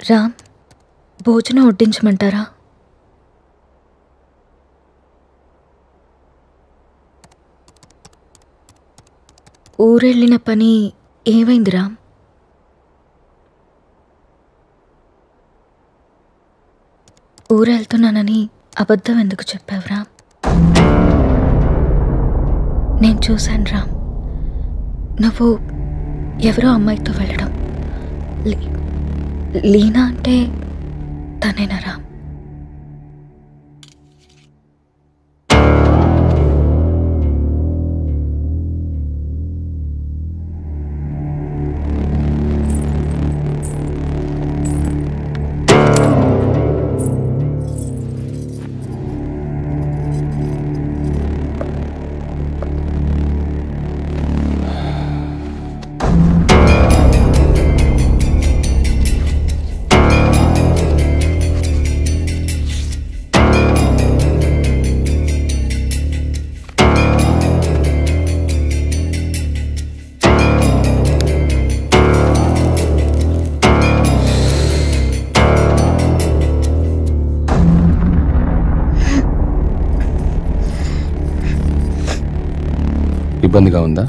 రామ్, భోజనం వడ్డించమంటారా? ఊరెళ్ళిన పని ఏమైంది రామ్? ఊరెళ్తున్నానని అబద్ధం ఎందుకు చెప్పావు రామ్? నేను చూశాను రామ్, నువ్వు ఎవరో అమ్మాయితో వెళ్ళడం. లీనా అంటే తనేనా రామ్? ఇబ్బందిగా ఉందా?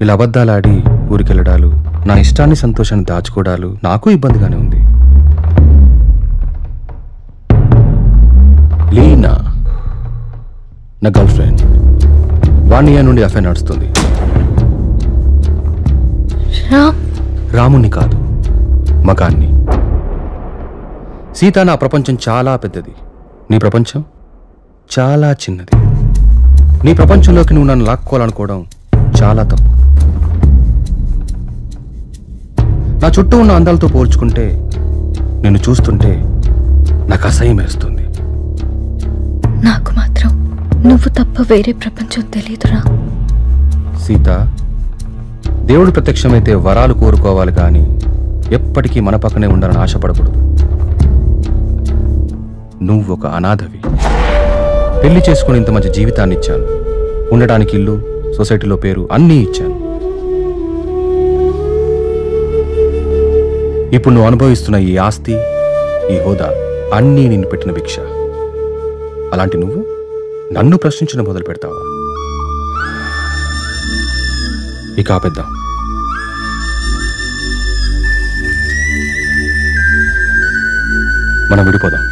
ఇలా అబద్ధాలాడి ఊరికెళ్ళడాలు, నా ఇష్టాన్ని సంతోషాన్ని దాచుకోవడాలు నాకు ఇబ్బందిగానే ఉంది. లీనా నా గర్ల్ ఫ్రెండ్. 1 year నుండి అఫైర్ నడుస్తుంది. రాముణ్ణి కాదు, మగాన్ని. సీత, నా ప్రపంచం చాలా పెద్దది, నీ ప్రపంచం చాలా చిన్నది. నీ ప్రపంచంలోకి నువ్వు నన్ను లాక్కోవాలనుకోవడం చాలా తప్పు. నా చుట్టూ ఉన్న అందాలతో పోల్చుకుంటే నిన్ను చూస్తుంటే నాకు అసహ్యం వేస్తుంది. నాకు మాత్రం నువ్వు తప్ప వేరే ప్రపంచం తెలియదురా. సీత, దేవుడు ప్రత్యక్షమైతే వరాలు కోరుకోవాలి కానీ ఎప్పటికీ మన పక్కనే ఉండాలని ఆశపడకూడదు. నువ్వు ఒక అనాథవి. పెళ్లి చేసుకుని ఇంత మంచి జీవితాన్ని ఇచ్చాను, ఉండడానికి ఇల్లు, సొసైటీలో పేరు అన్నీ ఇచ్చాను. ఇప్పుడు నువ్వు అనుభవిస్తున్న ఈ ఆస్తి, ఈ హోదా అన్నీ నిన్ను పెట్టిన భిక్ష. అలాంటి నువ్వు నన్ను ప్రశ్నించడం మొదలు పెడతావా? ఇక ఆపేద్దాం. మనం విడిపోదాం.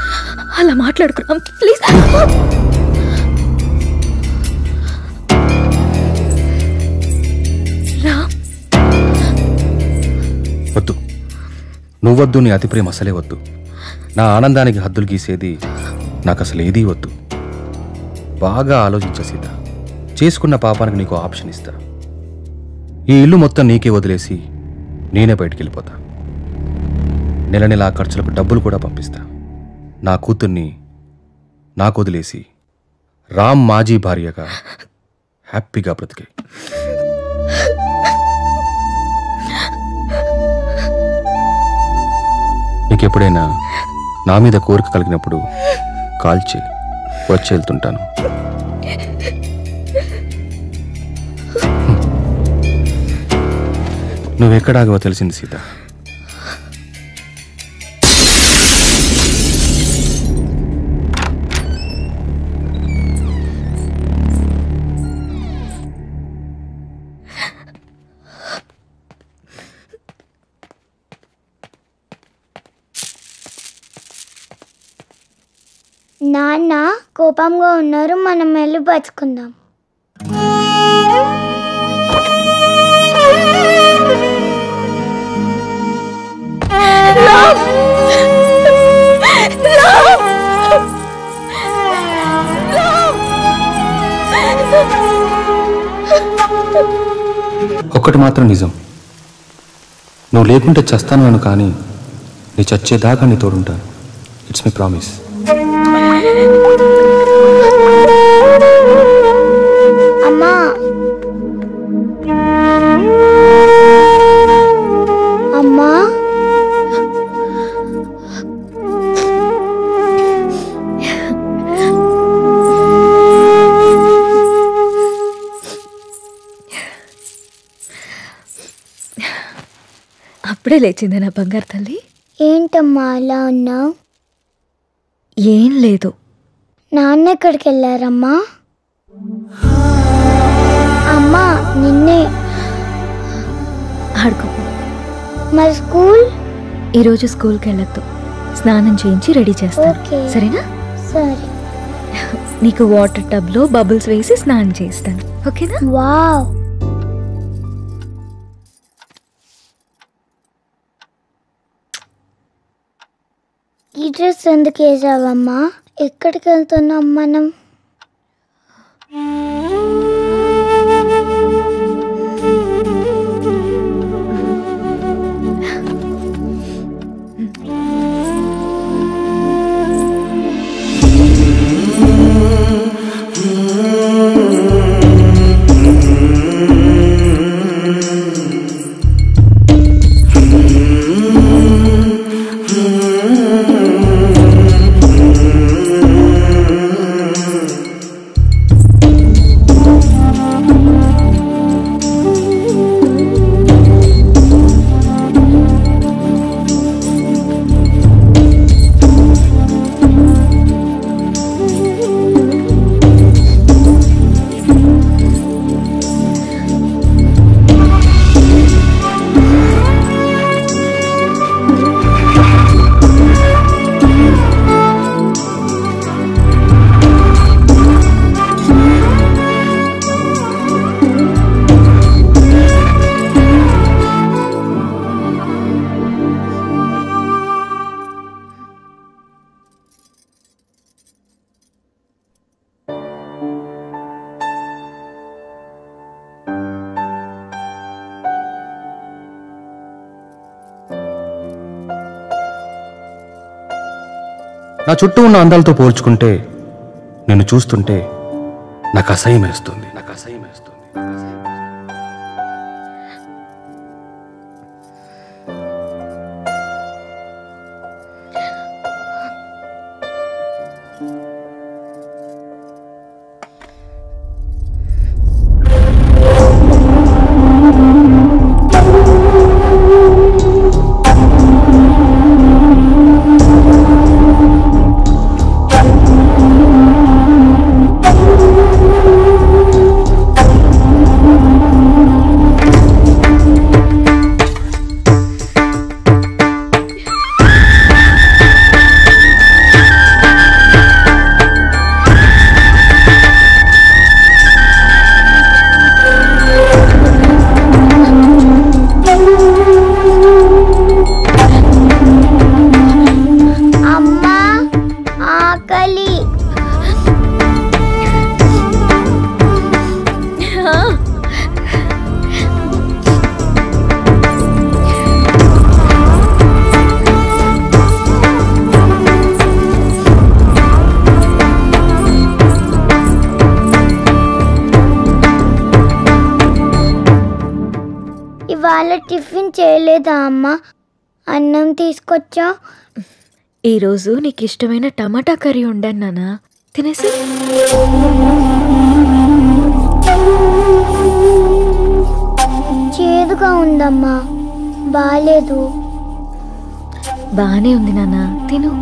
అలా మాట్లాడుకున్నాం ప్లీజ్. వద్దు, నువ్వొద్దు, నీ అతి ప్రేమ అసలే వద్దు. నా ఆనందానికి హద్దులు గీసేది నాకు అసలు ఏదీ వద్దు. బాగా ఆలోచించ సీత. చేసుకున్న పాపానికి నీకు ఆప్షన్ ఇస్తా. ఈ ఇల్లు మొత్తం నీకే వదిలేసి నేనే బయటికి వెళ్ళిపోతా. నెల నెల ఖర్చులకు డబ్బులు కూడా పంపిస్తా. నా కూతుర్ని నాకు వదిలేసి రామ్ మాజీ భార్యగా హ్యాపీగా బ్రతికే. నీకెప్పుడైనా నా మీద కోరిక కలిగినప్పుడు కాల్ చేయి, వచ్చి వెళ్తుంటాను. నువ్వెక్కడాగో తెలిసింది సీత. నాన్న కోపంగా ఉన్నారు, మనం వెళ్ళి బతుకుందాం. ఒక్కటి మాత్రం నిజం, నువ్వు లేకుంటే చస్తాను కానీ నీ చచ్చేదాకా నీ తోడుంటాను. It's my promise. అమ్మా, అమ్మా, అప్పుడే లేచిందా నా బంగారు తల్లి? ఏంటమ్మా అలా ఉన్నావు? ఏం లేదు. నాన్న ఎక్కడికి వెళ్ళారమ్మా? అమ్మా నిన్నే. ఆడుకోపో. మరి స్కూల్? ఈరోజు స్కూల్కి వెళ్ళొద్దు. స్నానం చేయించి రెడీ చేస్తాను, ఓకే. సరేనా? సరే. నీకు వాటర్ టబ్లో బబుల్స్ వేసి స్నానం చేస్తాను, ఓకేనా? వావ్. ఈ డ్రెస్ ఎందుకు వేసావమ్మా? ఎక్కడికి వెళ్తున్నాం మనం? నా చుట్టూ ఉన్న అందాలతో పోల్చుకుంటే నిన్ను చూస్తుంటే నాకు అసహ్యం వేస్తుంది. ఇవాళ టిఫిన్ చేయలేదా అమ్మా? అన్నం తీసుకొచ్చా. ఈరోజు నీకు ఇష్టమైన టమాటా కర్రీ వండాను నాన్న, తినేసి. చేదుగా ఉందమ్మా, బాలేదు. బానే ఉంది నాన్న, తిను.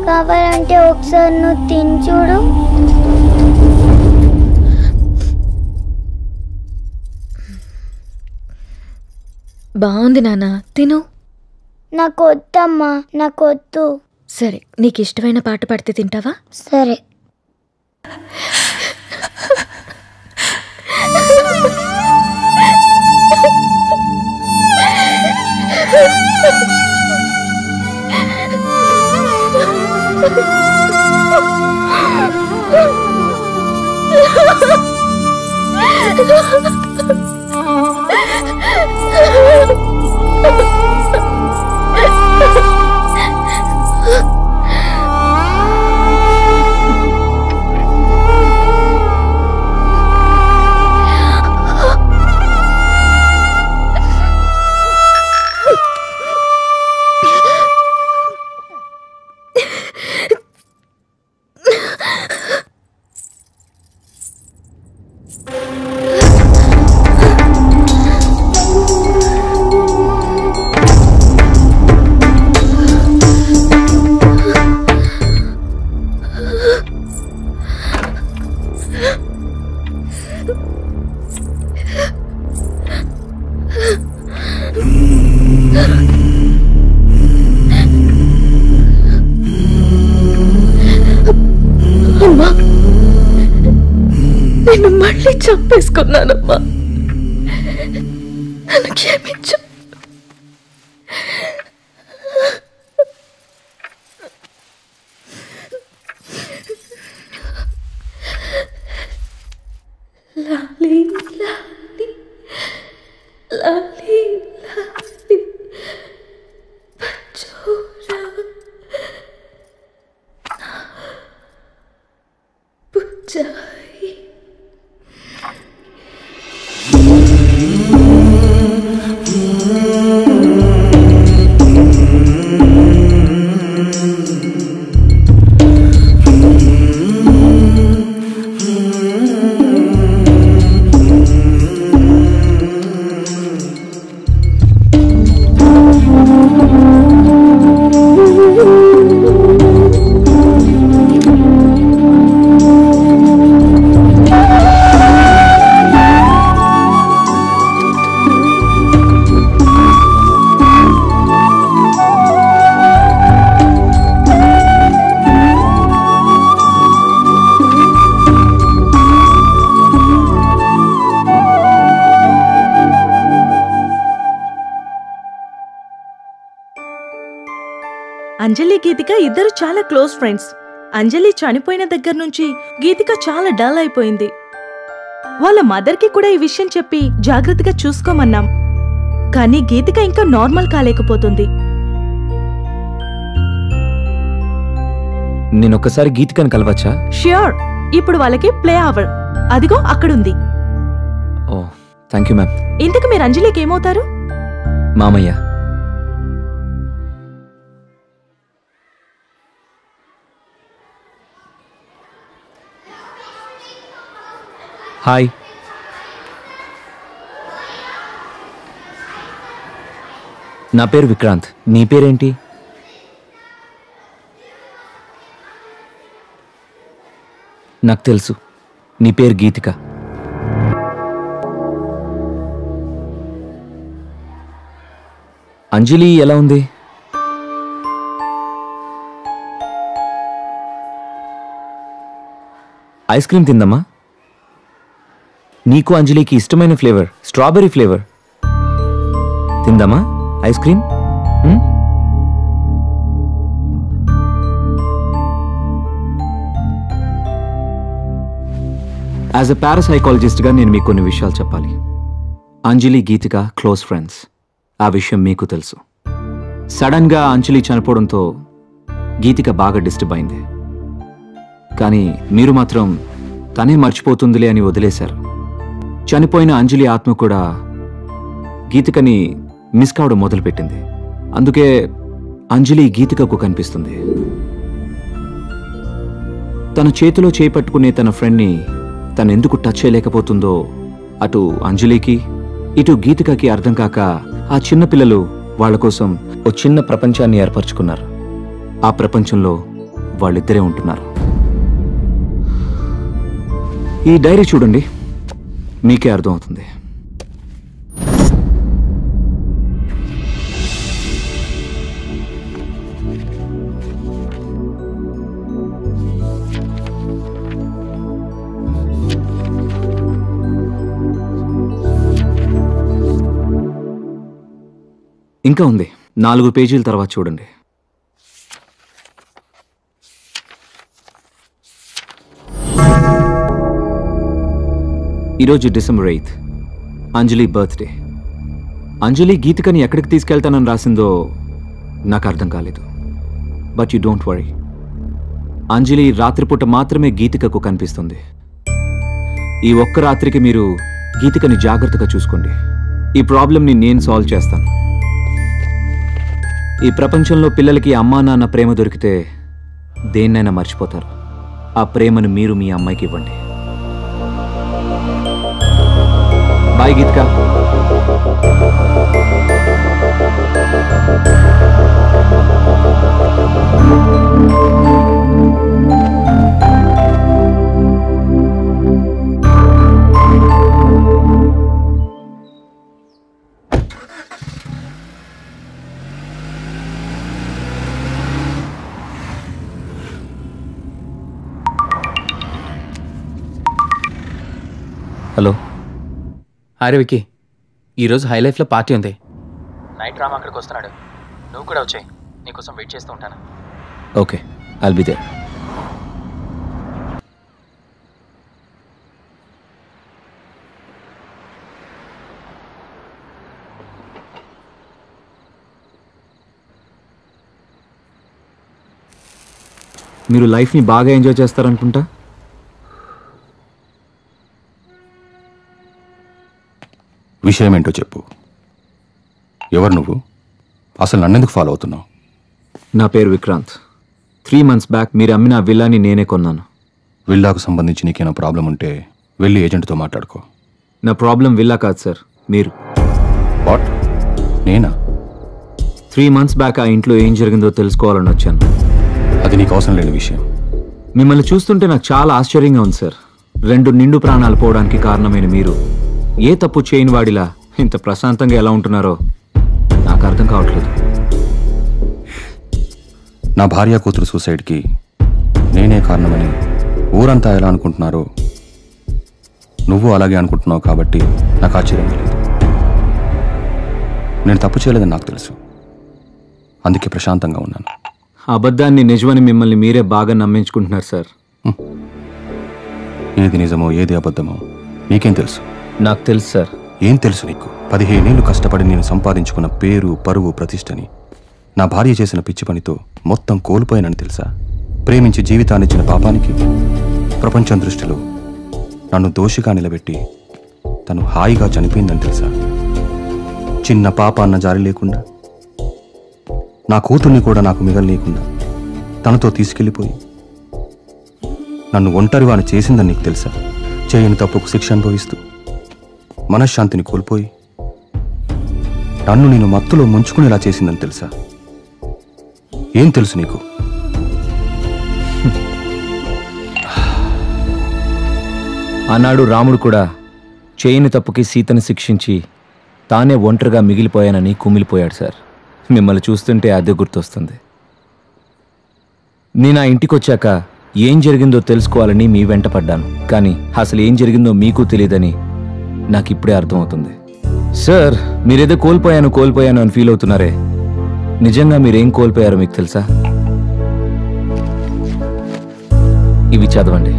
కావాలంటే ఒకసారి నువ్వు తిని చూడు. బాగుంది నాన్న, తిను. నాకు వద్దమ్మా, నాకు వద్దు. సరే, నీకు ఇష్టమైన పాట పాడితే తింటావా? సరే. చంపేసుకున్నానమ్మా. నన్ను క్షమించు. లాలీ లాలీ లాలీ లాలీ పచ్చోరా పుచ్చాయి. అంజలి గీతిక ఇద్దరు చాలా క్లోజ్ ఫ్రెండ్స్. అంజలి చనిపోయిన దగ్గర నుంచి గీతిక చాలా డల్ అయిపోయింది. వాళ్ళ మదర్కి కూడా ఈ విషయం చెప్పి జాగ్రత్తగా చూసుకోమన్నాం. కానీ గీతిక ఇంకా నార్మల్ కాలేకపోతుంది. నేనొక్కసారి గీతికను కలవచ్చా? ష్యూర్. ఇప్పుడు వాళ్ళకి ప్లే అవర్. అదిగో అక్కడుంది. ఓ థ్యాంక్ యూ మ్యామ్. ఇంతకు మీరు అంజలికి ఏమవుతారు? మామయ్య. హాయ్. నా పేరు విక్రాంత్. నీ పేరేంటి? నాకు తెలుసు, నీ పేరు గీతిక. అంజలి ఎలా ఉంది? ఐస్ క్రీమ్ తిందమ్మా. నీకు అంజలికి ఇష్టమైన ఫ్లేవర్ స్ట్రాబెర్రీ ఫ్లేవర్. తిందామా ఐస్ క్రీమ్? యాజ్ ఎ పారాసైకాలజిస్ట్గా నేను మీకు కొన్ని విషయాలు చెప్పాలి. Anjali Geetika close friends. ఆ విషయం మీకు తెలుసు. సడన్గా అంజలి చనిపోవడంతో గీతిక బాగా డిస్టర్బ్ అయింది. కానీ మీరు మాత్రం తనే మర్చిపోతుందిలే అని వదిలేశారు. చనిపోయిన అంజలి ఆత్మ కూడా గీతికని మిస్ కావడం మొదలుపెట్టింది. అందుకే అంజలి గీతికకు కనిపిస్తుంది. తన చేతిలో చేపట్టుకునే తన ఫ్రెండ్ని తనెందుకు టచ్ చేయలేకపోతుందో అటు అంజలికి ఇటు గీతికకి అర్థం కాక ఆ చిన్న పిల్లలు వాళ్ల కోసం ఓ చిన్న ప్రపంచాన్ని ఏర్పరచుకున్నారు. ఆ ప్రపంచంలో వాళ్ళిద్దరే ఉంటున్నారు. ఈ డైరీ చూడండి, మీకే అర్థమవుతుంది. ఇంకా ఉంది, 4 పేజీల తర్వాత చూడండి. ఈరోజు డిసెంబర్ 8th, అంజలి బర్త్డే. అంజలి గీతికని ఎక్కడికి తీసుకెళ్తానని రాసిందో నాకు అర్థం కాలేదు. బట్ యు డోంట్ వరీ, అంజలి రాత్రిపూట మాత్రమే గీతికకు కనిపిస్తుంది. ఈ ఒక్క రాత్రికి మీరు గీతికని జాగ్రత్తగా చూసుకోండి. ఈ ప్రాబ్లంని నేను సాల్వ్ చేస్తాను. ఈ ప్రపంచంలో పిల్లలకి అమ్మా నాన్న ప్రేమ దొరికితే దేన్నైనా మర్చిపోతారు. ఆ ప్రేమను మీరు మీ అమ్మాయికి ఇవ్వండి. బాయ్ గీతిక. హలో. అరే వికీ, ఈరోజు హై లైఫ్లో పార్టీ ఉంది. నైట్ రామ్ అక్కడికి వస్తున్నాడు. నువ్వు కూడా వచ్చాయి. నీకోసం వెయిట్ చేస్తూ ఉంటాను. Okay, I'll be there. మీరు లైఫ్ని బాగా ఎంజాయ్ చేస్తారనుకుంటా. విషయం ఏంటో చెప్పు. ఎవరు నువ్వు? అసలు నన్నెందుకు ఫాలో అవుతున్నావు? నా పేరు విక్రాంత్. 3 months బ్యాక్ మీరు అమ్మిన ఆ విల్లాని నేనే కొన్నాను. విల్లాకు సంబంధించి నీకేమైనా ప్రాబ్లం ఉంటే వెళ్ళి ఏజెంట్తో మాట్లాడుకో. నా ప్రాబ్లం విల్లా కాదు సార్, మీరు. వాట్? నేనా? 3 months బ్యాక్ ఆ ఇంట్లో ఏం జరిగిందో తెలుసుకోవాలని వచ్చాను. అది నీకు అవసరం లేని విషయం. మిమ్మల్ని చూస్తుంటే నాకు చాలా ఆశ్చర్యంగా ఉంది సార్. 2 నిండు ప్రాణాలు పోవడానికి కారణమైన మీరు ఏ తప్పు చేయని వాడిలా ఇంత ప్రశాంతంగా ఎలా ఉంటున్నారో నాకు అర్థం కావట్లేదు. నా భార్య కూతురు సూసైడ్కి నేనే కారణమని ఊరంతా ఎలా అనుకుంటున్నారో నువ్వు అలాగే అనుకుంటున్నావు కాబట్టి నాకు ఆశ్చర్యం లేదు. నేను తప్పు చేయలేదని నాకు తెలుసు. అందుకే ప్రశాంతంగా ఉన్నాను. అబద్ధాన్ని నిజమని మిమ్మల్ని మీరే బాగా నమ్మించుకుంటున్నారు సార్. ఏది నిజమో ఏది అబద్ధమో నీకేం తెలుసు? నాకు తెలుసు సార్. ఏం తెలుసు నీకు? 15 ఏళ్ళు కష్టపడి నేను సంపాదించుకున్న పేరు, పరువు, ప్రతిష్టని నా భార్య చేసిన పిచ్చి పనితో మొత్తం కోల్పోయానని తెలుసా? ప్రేమించి జీవితాన్నిచ్చిన పాపానికి ప్రపంచం దృష్టిలో నన్ను దోషిగా నిలబెట్టి తను హాయిగా చనిపోయిందని తెలుసా? చిన్న పాప అన్న జారి లేకుండా, నా కూతుర్ని కూడా నాకు మిగలనీయకుండా తనతో తీసుకెళ్ళిపోయి నన్ను ఒంటరివాణి చేసిందని నీకు తెలుసా? చేయని తప్పుకు శిక్ష అనుభవిస్తూ మనశ్శాంతిని కోల్పోయి నన్ను నేను మత్తులో ముంచుకునేలా చేసిందని తెలుసా? ఏం తెలుసు నీకు? ఆనాడు రాముడు కూడా చేయని తప్పుకి సీతను శిక్షించి తానే ఒంటరిగా మిగిలిపోయానని కుమిలిపోయాడు సార్. మిమ్మల్ని చూస్తుంటే అదే గుర్తొస్తుంది. నేను ఆ ఇంటికి వచ్చాక ఏం జరిగిందో తెలుసుకోవాలని మీ వెంట పడ్డాను. కానీ అసలు ఏం జరిగిందో మీకు తెలియదని నాకు ఇప్పుడే అర్థమవుతుంది. సార్, మీరేదో కోల్పోయాను అని ఫీల్ అవుతున్నారే, నిజంగా మీరేం కోల్పోయారో మీకు తెలుసా? ఇవి చదవండి.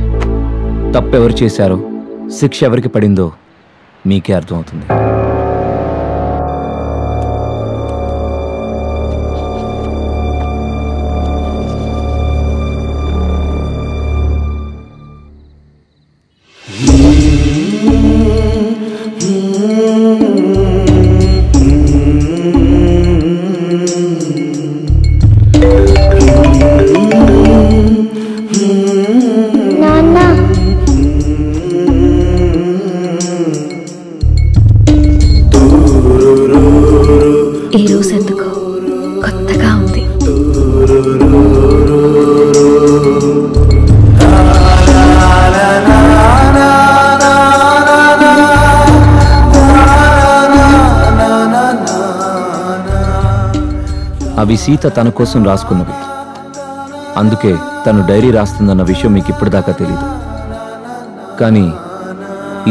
తప్పెవరు చేశారో, శిక్ష ఎవరికి పడిందో మీకే అర్థమవుతుంది. ఈ రోజు ఎందుకో కొత్తగా ఉంది. అవి సీత తన కోసం రాసుకున్నవి. అందుకే తను డైరీ రాస్తుందన్న విషయం మీకు ఇప్పటిదాకా తెలీదు. కానీ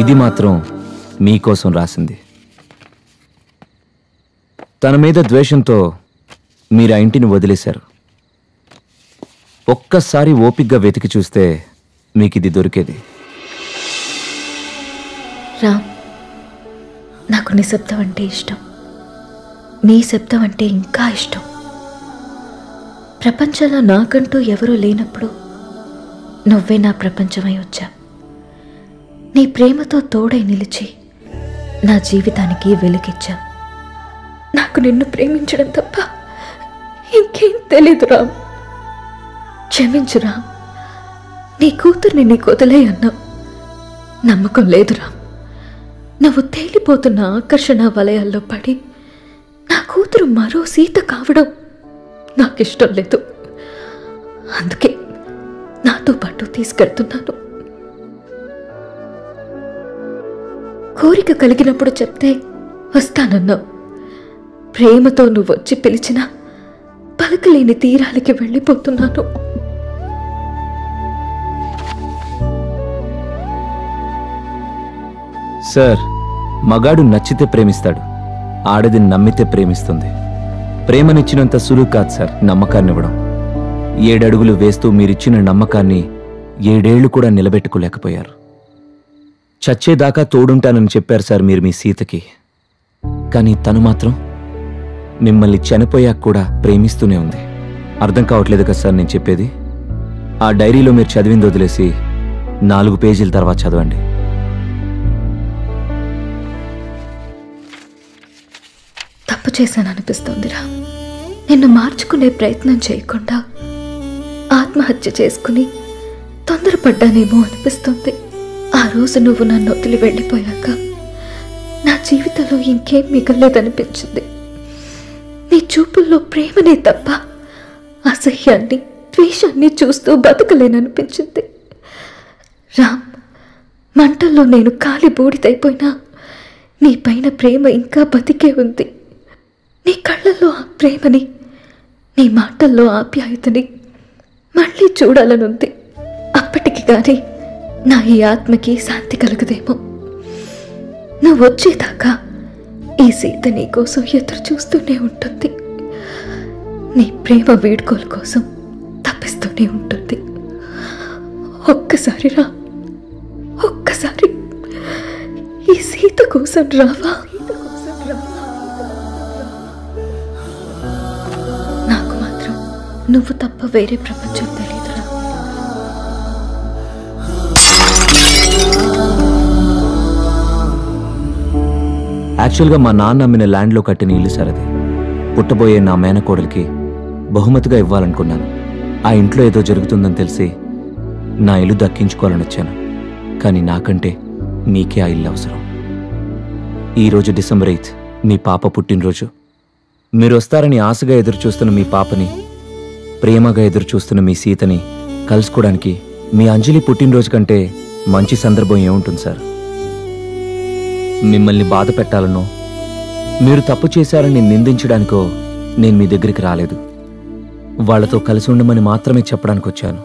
ఇది మాత్రం మీకోసం రాసింది. తన మీద ద్వేషంతో మీరు ఆ ఇంటిని వదిలేశారు. ఒక్కసారి ఓపిగ్గా వెతికి చూస్తే మీకు ఇది దొరికేది. రామ్, నాకు నిశ్శబ్దం అంటే ఇష్టం. నీ శబ్దం అంటే ఇంకా ఇష్టం. ప్రపంచంలో నాకంటూ ఎవరూ లేనప్పుడు నువ్వే నా ప్రపంచమై వచ్చా. నీ ప్రేమతో తోడై నిలిచి నా జీవితానికి వెలుగిచ్చా. నాకు నిన్ను ప్రేమించడం తప్ప ఇంకేం తెలీదు రామ్. క్షమించు రామ్. నీ కూతుర్ని నీకు వదిలే అన్నావు. నమ్మకం లేదు రామ్. నువ్వు తేలిపోతున్న ఆకర్షణ వలయాల్లో పడి నా కూతురు మరో సీత కావడం నాకిష్టం లేదు. అందుకే నాతో పాటు తీసుకెళ్తున్నాను. కోరిక కలిగినప్పుడు చెప్తే వస్తానన్నావు. ప్రేమతో నువ్వు వచ్చి పిలిచినా పలకలేని తీరాలకి వెళ్ళిపోతున్నాను. సార్, మగాడు నచ్చితే ప్రేమిస్తాడు, ఆడది నమ్మితే ప్రేమిస్తుంది. ప్రేమనిచ్చినంత సులువు కాదు సార్ నమ్మకాన్నివ్వడం. 7 అడుగులు వేస్తూ మీరిచ్చిన నమ్మకాన్ని 7 ఏళ్లు కూడా నిలబెట్టుకోలేకపోయారు. చచ్చేదాకా తోడుంటానని చెప్పారు సార్ మీరు మీ సీతకి. కానీ తను మాత్రం మిమ్మల్ని చనిపోయాక కూడా ప్రేమిస్తూనే ఉంది. అర్థం కావట్లేదు కదా సార్ నేను చెప్పేది? ఆ డైరీలో మీరు చదివింది వదిలేసి 4 పేజీల తర్వాత చదవండి. తప్పు చేశాననిపిస్తోందిరా. నిన్ను మార్చుకునే ప్రయత్నం చేయకుండా ఆత్మహత్య చేసుకుని తొందరపడ్డానేమో అనిపిస్తుంది. ఆ రోజు నువ్వు నన్ను వదిలి వెళ్ళిపోయాక నా జీవితంలో ఇంకేం మిగలలేదనిపించింది. నీ చూపుల్లో ప్రేమనే తప్ప అసహ్యాన్ని, ద్వేషాన్ని చూస్తూ బతకలేననిపించింది. రామ్, మంటల్లో నేను కాలి బూడిదైపోయినా నీ పైన ప్రేమ ఇంకా బతికే ఉంది. నీ కళ్ళల్లో ఆ ప్రేమని, నీ మాటల్లో ఆప్యాయతని మళ్ళీ చూడాలనుంది. అప్పటికి కానీ నా ఈ ఆత్మకి శాంతి కలగదేమో. నువ్వు వచ్చేదాకా ఈ సీత నీ కోసం ఎదురు చూస్తూనే ఉంటుంది. నీ ప్రేమ వీడ్కోలు కోసం తప్పిస్తూనే ఉంటుంది. ఒక్కసారి రా, ఒక్కసారి ఈ సీత కోసం రావా? నాకు మాత్రం నువ్వు తప్ప వేరే ప్రపంచం తెలియదురా. యాక్చువల్గా మా నాన్న అమ్మిన ల్యాండ్లో కట్టిన ఇల్లు సార్ అది. పుట్టబోయే నా మేనకోడలికి బహుమతిగా ఇవ్వాలనుకున్నాను. ఆ ఇంట్లో ఏదో జరుగుతుందని తెలిసి నా ఇల్లు దక్కించుకోవాలని వచ్చాను. కానీ నాకంటే మీకే ఆ ఇల్లు అవసరం. ఈరోజు డిసెంబర్ 8 మీ పాప పుట్టినరోజు. మీరు వస్తారని ఆశగా ఎదురుచూస్తున్న మీ పాపని, ప్రేమగా ఎదురుచూస్తున్న మీ సీతని కలుసుకోవడానికి మీ అంజలి పుట్టినరోజు కంటే మంచి సందర్భం ఏముంటుంది సార్? మిమ్మల్ని బాధ పెట్టాలనో, మీరు తప్పు చేశారని నిందించడానికో నేను మీ దగ్గరికి రాలేదు. వాళ్లతో కలిసి ఉండమని మాత్రమే చెప్పడానికి వచ్చాను.